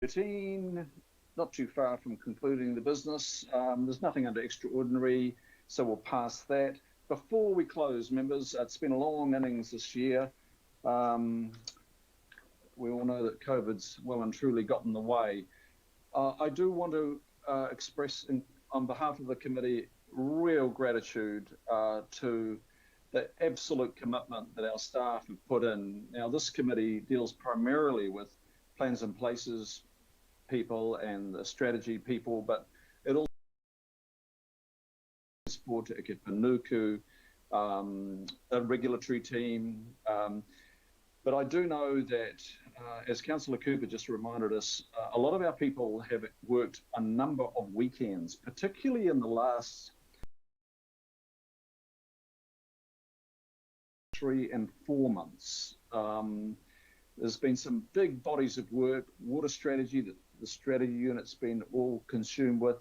13, not too far from concluding the business. There's nothing under extraordinary, so we'll pass that. Before we close, members, it's been a long innings this year. We all know that COVID's well and truly got in the way. I do want to express, on behalf of the committee, real gratitude to the absolute commitment that our staff have put in. Now, this committee deals primarily with plans and places people and the strategy people, but it also support to Ike Panuku, a regulatory team. But I do know that, as Councillor Cooper just reminded us, a lot of our people have worked a number of weekends, particularly in the last 3 and 4 months. There's been some big bodies of work, water strategy that the strategy unit's been all consumed with,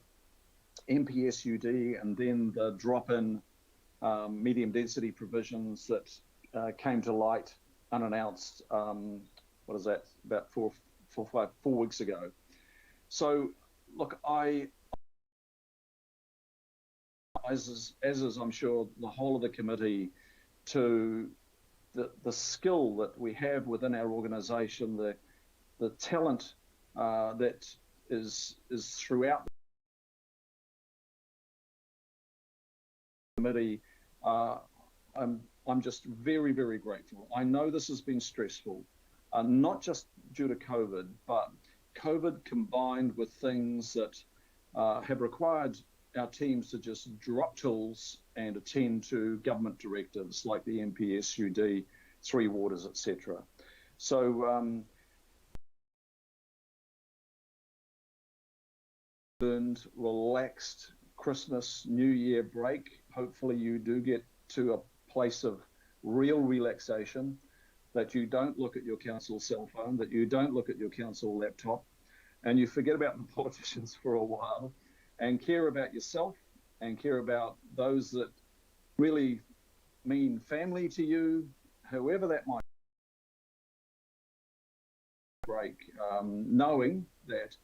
MPSUD, and then the drop-in medium density provisions that came to light unannounced, what is that, about 4 weeks ago. So, look, as is I'm sure the whole of the committee, to the skill that we have within our organisation, the talent that is throughout the committee. I'm just very, very grateful. I know this has been stressful, not just due to COVID, but COVID combined with things that have required our teams to just drop tools and attend to government directives like the MPSUD, 3 waters, etc. So relaxed Christmas, New Year break. Hopefully you do get to a place of real relaxation, that you don't look at your council cell phone, that you don't look at your council laptop, and you forget about the politicians for a while and care about yourself and care about those that really mean family to you, whoever that might break, knowing that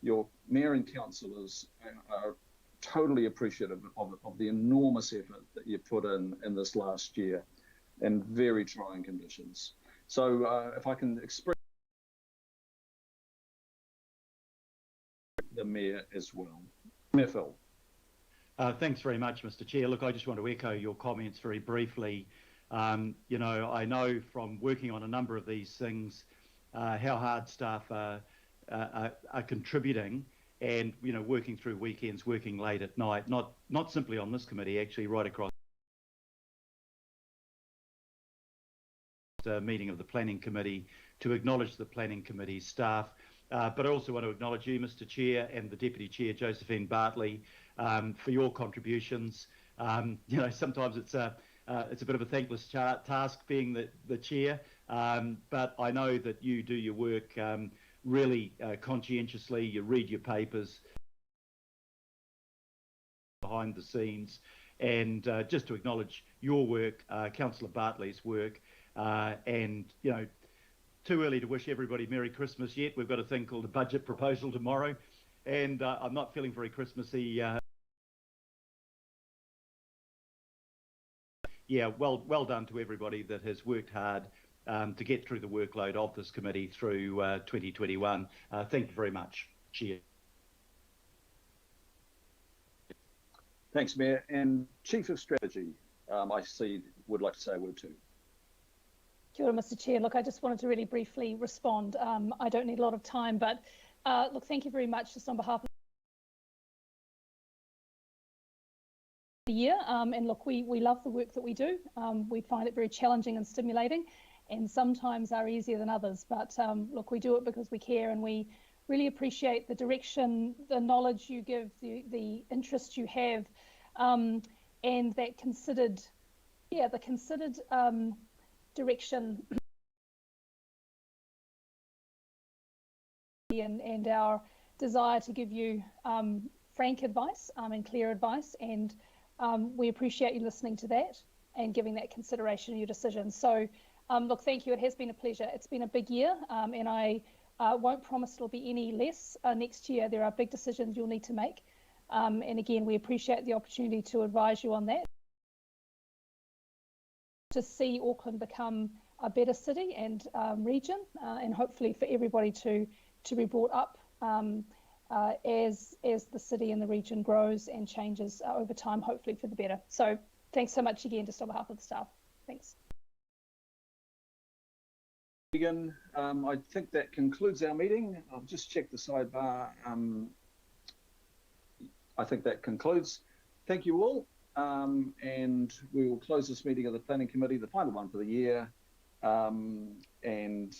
your mayor and councillors are totally appreciative of the enormous effort that you put in this last year in very trying conditions. So if I can express the mayor as well. Mayor Phil. Thanks very much, Mr. Chair. Look, I just want to echo your comments very briefly. You know, I know from working on a number of these things how hard staff are contributing, and you know, working through weekends, working late at night, not simply on this committee, actually right across the meeting of the Planning Committee, to acknowledge the Planning Committee staff. But I also want to acknowledge you, Mr. Chair, and the Deputy Chair, Josephine Bartley, for your contributions. You know, sometimes it's a bit of a thankless task being the chair, but I know that you do your work really conscientiously. You read your papers behind the scenes, and just to acknowledge your work, Councillor Bartley's work, and you know, too early to wish everybody Merry Christmas yet. We've got a thing called a budget proposal tomorrow, and I'm not feeling very Christmassy. Yeah, well done to everybody that has worked hard to get through the workload of this committee through 2021. Thank you very much, Chair. Thanks, Mayor. And Chief of Strategy, I see, would like to say a word too. Kia ora, Mr. Chair. Look, I just wanted to really briefly respond. I don't need a lot of time, but look, thank you very much just on behalf of the year. And look, we love the work that we do. We find it very challenging and stimulating, and sometimes are easier than others. But look, we do it because we care, and we really appreciate the direction, the knowledge you give, the interest you have, and that considered, the considered direction and our desire to give you frank advice and clear advice, and we appreciate you listening to that and giving that consideration in your decision. So look, thank you. It has been a pleasure. It's been a big year, and I Won't promise it'll be any less next year. There are big decisions you'll need to make. And again, we appreciate the opportunity to advise you on that. To see Auckland become a better city and region, and hopefully for everybody to be brought up as the city and the region grows and changes over time, hopefully for the better. So thanks so much again, just on behalf of the staff. Thanks. Megan, I think that concludes our meeting. I'll just check the sidebar. I think that concludes. Thank you all. And we will close this meeting of the Planning Committee, the final one for the year. And